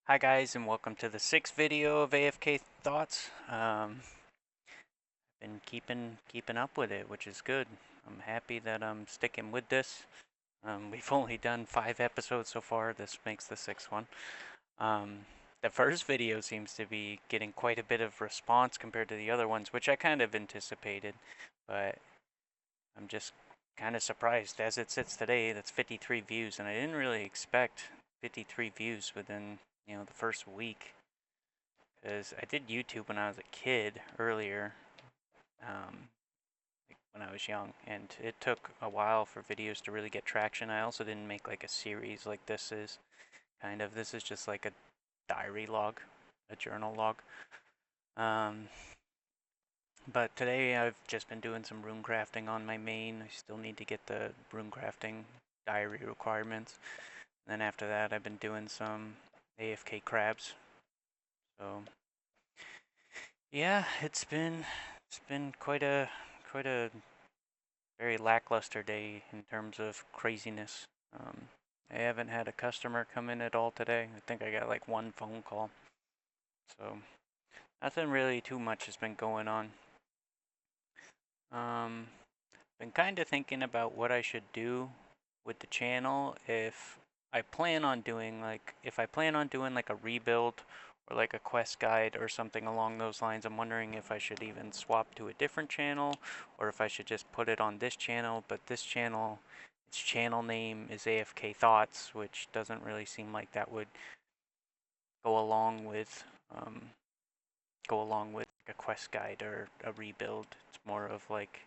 Hi guys, and welcome to the sixth video of AFK Thoughts. Been keeping up with it, which is good. I'm happy that I'm sticking with this. We've only done 5 episodes so far. This makes the sixth one. Um, the first video seems to be getting quite a bit of response compared to the other ones, which I kind of anticipated, but I'm just kind of surprised. As it sits today, that's 53 views, and I didn't really expect 53 views within the first week. Because I did YouTube when I was a kid earlier, like when I was young, and it took a while for videos to really get traction. I also didn't make like a series like this is. This is just like a diary log, a journal log. Um, but today I've just been doing some rune crafting on my main. I still need to get the rune crafting diary requirements. And then after that, I've been doing some AFK crabs. So yeah, it's been quite a very lackluster day in terms of craziness. Um, I haven't had a customer come in at all today. I think I got like one phone call. So nothing really too much has been going on. Um, been kind of thinking about what I should do with the channel if I plan on doing like a rebuild or like a quest guide or something along those lines. I'm wondering if I should even swap to a different channel or if I should just put it on this channel, but this channel, its channel name is AFK Thoughts, which doesn't really seem like that would go along with um, like a quest guide or a rebuild. It's more of like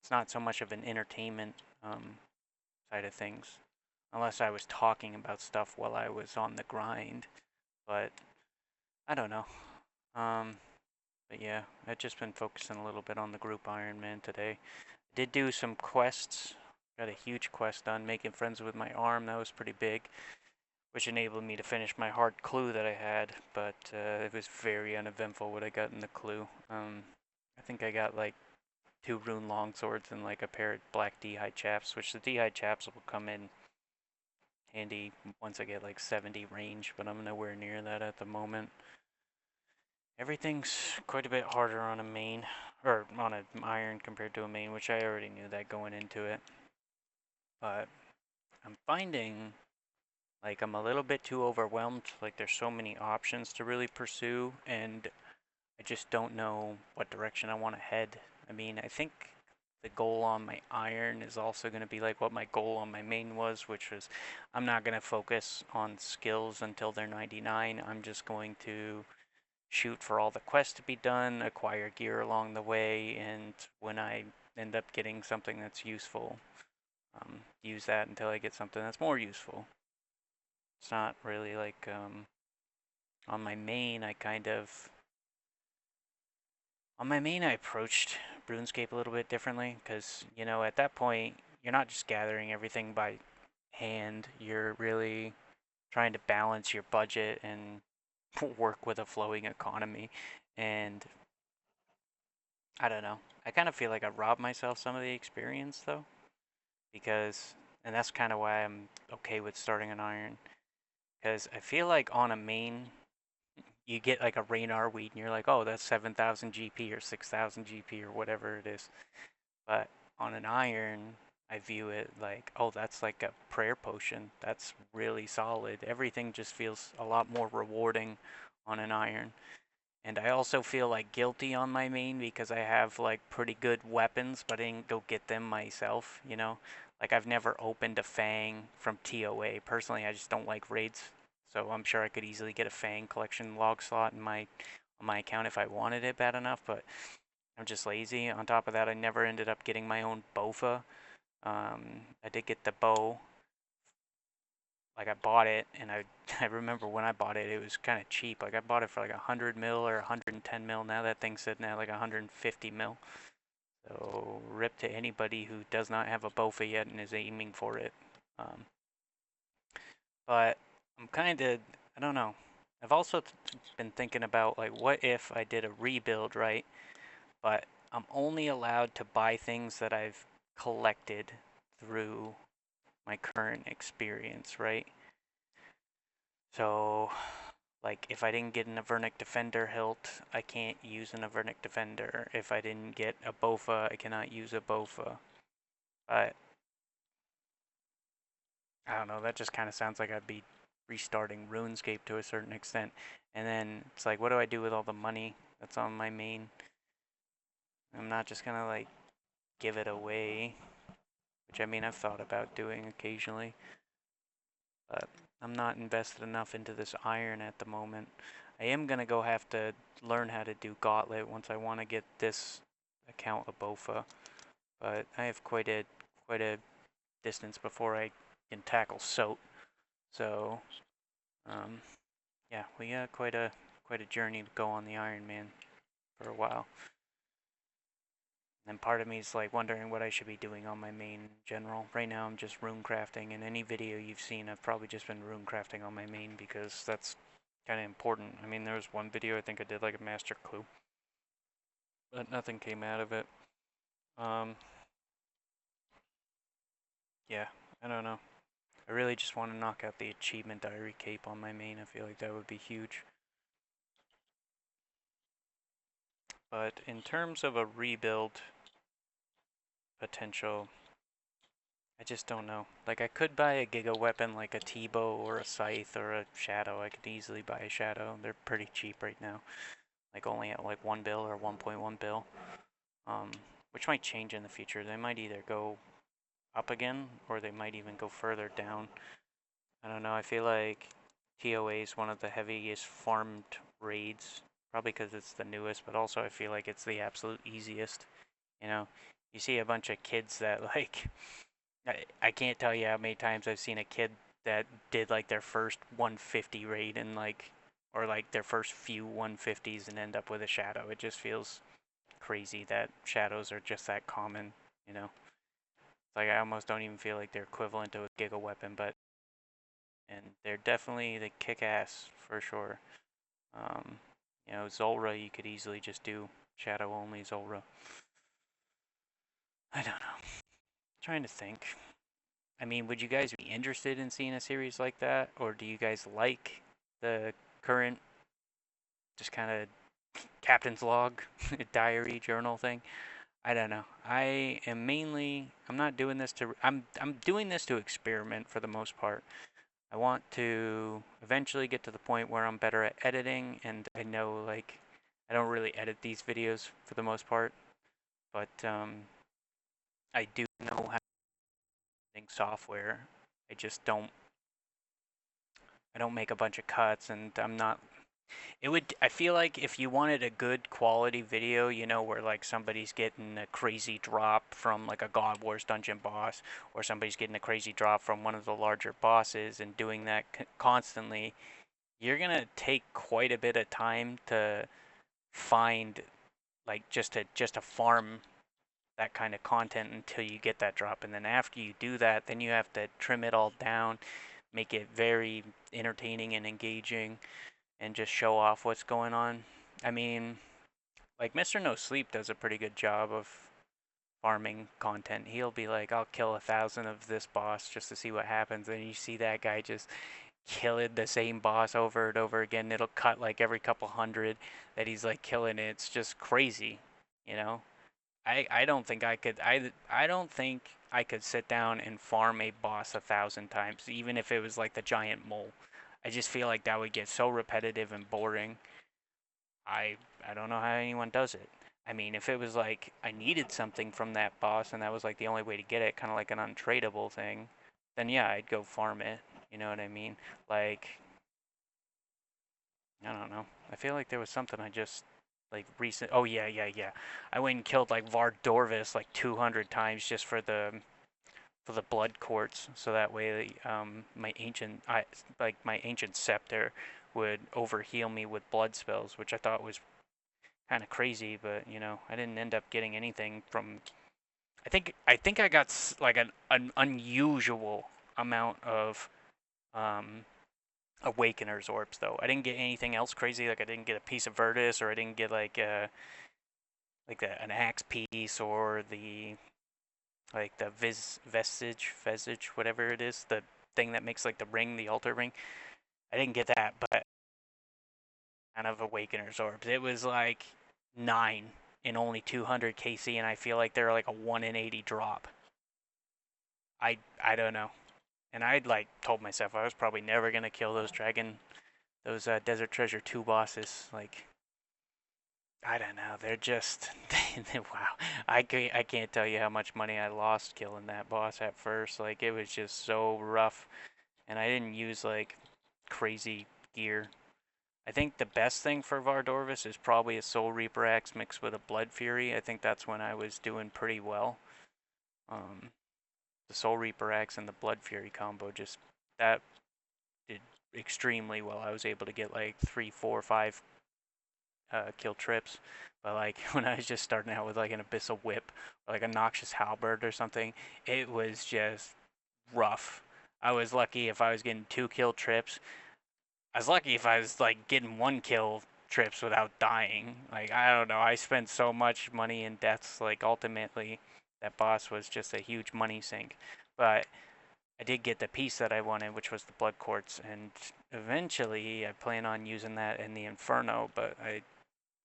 it's not so much of an entertainment side of things, unless I was talking about stuff while I was on the grind. But I don't know. Um, but yeah, I've just been focusing a little bit on the group Ironman today. Did do some quests. Got a huge quest done, making friends with my arm. That was pretty big, which enabled me to finish my hard clue that I had. But it was very uneventful what I got in the clue. I think I got like 2 rune longswords and like a pair of black d'hide chaps, which the d'hide chaps will come in handy once I get like 70 range, but I'm nowhere near that at the moment. Everything's quite a bit harder on a main, or on an iron compared to a main, which I already knew that going into it. But I'm finding like I'm a little bit too overwhelmed. Like there's so many options to really pursue, and I just don't know what direction I want to head. I mean, I think the goal on my iron is also going to be like what my goal on my main was, which was I'm not going to focus on skills until they're 99. I'm just going to shoot for all the quests to be done, acquire gear along the way, and when I end up getting something that's useful, use that until I get something that's more useful. It's not really like on my main, I approached RuneScape a little bit differently because, at that point, you're not just gathering everything by hand, you're really trying to balance your budget and work with a flowing economy. And I don't know. I kind of feel like I robbed myself some of the experience though, because, and that's kind of why I'm okay with starting an iron. Because I feel like on a main, you get like a Raynar weed and you're like, oh, that's 7,000 GP or 6,000 GP or whatever it is. But on an iron, I view it like, oh, that's like a prayer potion. That's really solid. Everything just feels a lot more rewarding on an iron. And I also feel like guilty on my main because I have like pretty good weapons, but I didn't go get them myself. Like I've never opened a Fang from TOA. Personally, I just don't like raids. So I'm sure I could easily get a Fang collection log slot in my on my account if I wanted it bad enough, but I'm just lazy. On top of that, I never ended up getting my own Bofa. I did get the bow. Like I bought it, and I remember when I bought it, it was kind of cheap. Like I bought it for like 100 mil or 110 mil. Now that thing's sitting at like 150 mil. So rip to anybody who does not have a Bofa yet and is aiming for it. Um, but I'm I don't know. I've also been thinking about like what if I did a rebuild, right? But I'm only allowed to buy things that I've collected through my current experience, right? So Like, if I didn't get an Avernic Defender hilt, I can't use an Avernic Defender. If I didn't get a Bofa, I cannot use a Bofa. But, I don't know, that just kind of sounds like I'd be restarting RuneScape to a certain extent. And then, it's like, what do I do with all the money that's on my main? I'm not just gonna, like, give it away. Which, I mean, I've thought about doing occasionally. But I'm not invested enough into this iron at the moment. I am gonna go have to learn how to do Gauntlet once I want to get this account a Bofa, but I have quite a distance before I can tackle Soat. So, um, yeah, we got quite a journey to go on the Iron Man for a while. And part of me is like wondering what I should be doing on my main in general. Right now I'm just rune crafting, and any video you've seen I've probably just been rune crafting on my main because that's kind of important. I mean, there was one video I think I did like a master clue, but nothing came out of it. Yeah, I don't know. I really just want to knock out the achievement diary cape on my main. I feel like that would be huge. But in terms of a rebuild potential, I just don't know. Like, I could buy a giga weapon like a T-bow or a scythe or a shadow. I could easily buy a shadow. They're pretty cheap right now. Like, only at like 1 bill or 1.1 bill. Which might change in the future. They might either go up again or they might even go further down. I don't know. I feel like TOA is one of the heaviest farmed raids. Probably because it's the newest, but also I feel like it's the absolute easiest. You know, you see a bunch of kids that like I can't tell you how many times I've seen a kid that did like their first 150 raid and like, or like their first few 150s and end up with a shadow. It just feels crazy that shadows are just that common, you know? It's like I almost don't even feel like they're equivalent to a giga weapon, but, and they're definitely, they kick ass for sure. You know, Zulrah, you could easily just do shadow only Zulrah. I don't know. I'm trying to think. I mean, would you guys be interested in seeing a series like that? Or do you guys like the current, just kind of captain's log, diary journal thing? I don't know. I'm not doing this to, I'm doing this to experiment for the most part. I want to eventually get to the point where I'm better at editing, and I know, like, I don't really edit these videos for the most part, but I do know how to use software. I just don't I don't make a bunch of cuts, and I'm not. I feel like if you wanted a good quality video, you know, where like somebody's getting a crazy drop from like a God Wars dungeon boss, or somebody's getting a crazy drop from one of the larger bosses and doing that constantly, you're gonna take quite a bit of time to find, like, just to farm that kind of content until you get that drop. And then after you do that, then you have to trim it all down, make it very entertaining and engaging, and just show off what's going on. I mean, like, Mr. No Sleep does a pretty good job of farming content. He'll be like, I'll kill 1,000 of this boss just to see what happens. And you see that guy just killing the same boss over and over again. It'll cut like every couple hundred that he's like killing it. It's just crazy, you know? I don't think I could I don't think I could sit down and farm a boss 1,000 times, even if it was like the giant mole. I just feel like that would get so repetitive and boring. I don't know how anyone does it. I mean, if it was like I needed something from that boss and that was like the only way to get it, kind of like an untradeable thing, then yeah, I'd go farm it. You know what I mean? Like, I don't know. I feel like there was something I just like recent. Oh yeah. I went and killed like Vard Dorvis like 200 times just for the blood quartz, so that way my ancient scepter would overheal me with blood spells, which I thought was kind of crazy. But you know, I didn't end up getting anything from. I think I got like an unusual amount of um Awakener's orbs though. I didn't get anything else crazy. Like I didn't get a piece of Virtus, or I didn't get an axe piece, or the vestige, whatever it is, the thing that makes like the ring, the altar ring. I didn't get that, but kind of Awakener's orbs. It was like 9 in only 200 KC, and I feel like they're like a 1 in 80 drop. I don't know. And I'd like told myself I was probably never gonna kill those Desert Treasure 2 bosses. Like, I don't know. They're just wow. I can't tell you how much money I lost killing that boss at first. Like, it was just so rough, and I didn't use like crazy gear. I think the best thing for Vardorvis is probably a Soul Reaper axe mixed with a Blood Fury. I think that's when I was doing pretty well. Um, the Soul Reaper axe and the Blood Fury combo just that did extremely well. I was able to get like 3, 4, 5 kill trips. But like when I was just starting out with like an Abyssal Whip or like a Noxious Halberd or something, it was just rough. I was lucky if I was getting 2 kill trips. I was lucky if I was like getting 1 kill trips without dying. Like, I don't know. I spent so much money in deaths. Like, ultimately, that boss was just a huge money sink. But I did get the piece that I wanted, which was the Blood Quartz, and eventually I plan on using that in the Inferno. But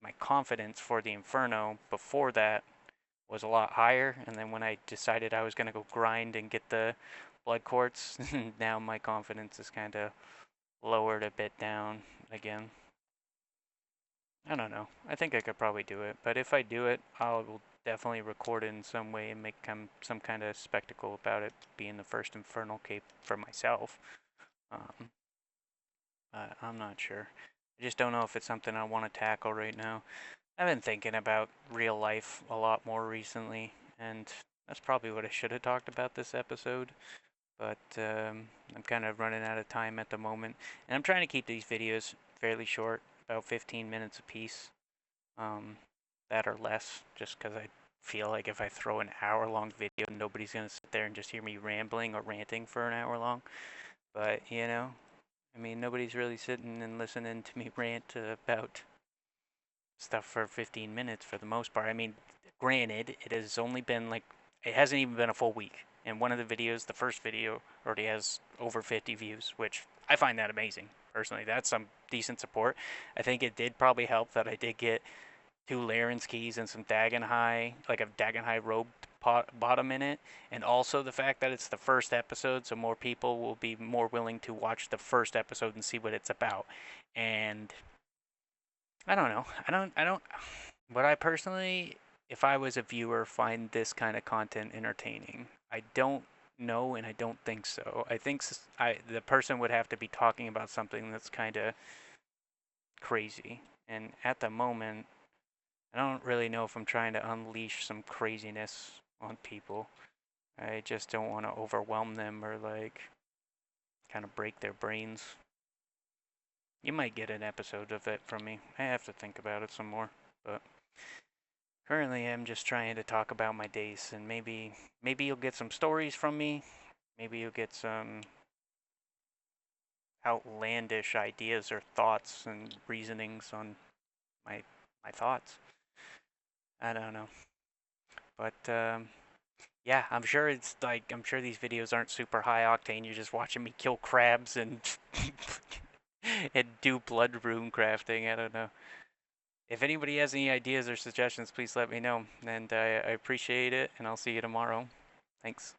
my confidence for the Inferno before that was a lot higher, and then when I decided I was gonna go grind and get the Blood Quartz, now my confidence is kind of lowered a bit down again. I don't know. I think I could probably do it, but if I do it, I will definitely record it in some way and make some kind of spectacle about it being the first Infernal Cape for myself. Um, I'm not sure. I just don't know if it's something I want to tackle right now. I've been thinking about real life a lot more recently, and that's probably what I should have talked about this episode. But I'm kind of running out of time at the moment, and I'm trying to keep these videos fairly short, about 15 minutes a piece, that or less, just because I feel like if I throw an hour-long video, nobody's gonna sit there and just hear me rambling or ranting for an hour long. But you know, I mean, nobody's really sitting and listening to me rant about stuff for 15 minutes for the most part. I mean, granted, it has only been like, it hasn't even been a full week. And one of the videos, the first video, already has over 50 views, which I find that amazing. Personally, that's some decent support. I think it did probably help that I did get 2 Laren's keys and some Dagonhai, like a Dagonhai robe bottom in it. And also the fact that it's the first episode, so more people will be more willing to watch the first episode and see what it's about. And I don't know. I don't. Would I personally, if I was a viewer, find this kind of content entertaining? I don't know, and I don't think so. I think the person would have to be talking about something that's kind of crazy. And at the moment, I don't really know if I'm trying to unleash some craziness on people. I just don't want to overwhelm them or like kind of break their brains. You might get an episode of it from me. I have to think about it some more, but currently I'm just trying to talk about my days, and maybe you'll get some stories from me. Maybe you'll get some outlandish ideas or thoughts and reasonings on my thoughts. I don't know. But yeah, I'm sure it's like, I'm sure these videos aren't super high octane. You're just watching me kill crabs and and do blood rune crafting. I don't know. If anybody has any ideas or suggestions, please let me know. And I appreciate it, and I'll see you tomorrow. Thanks.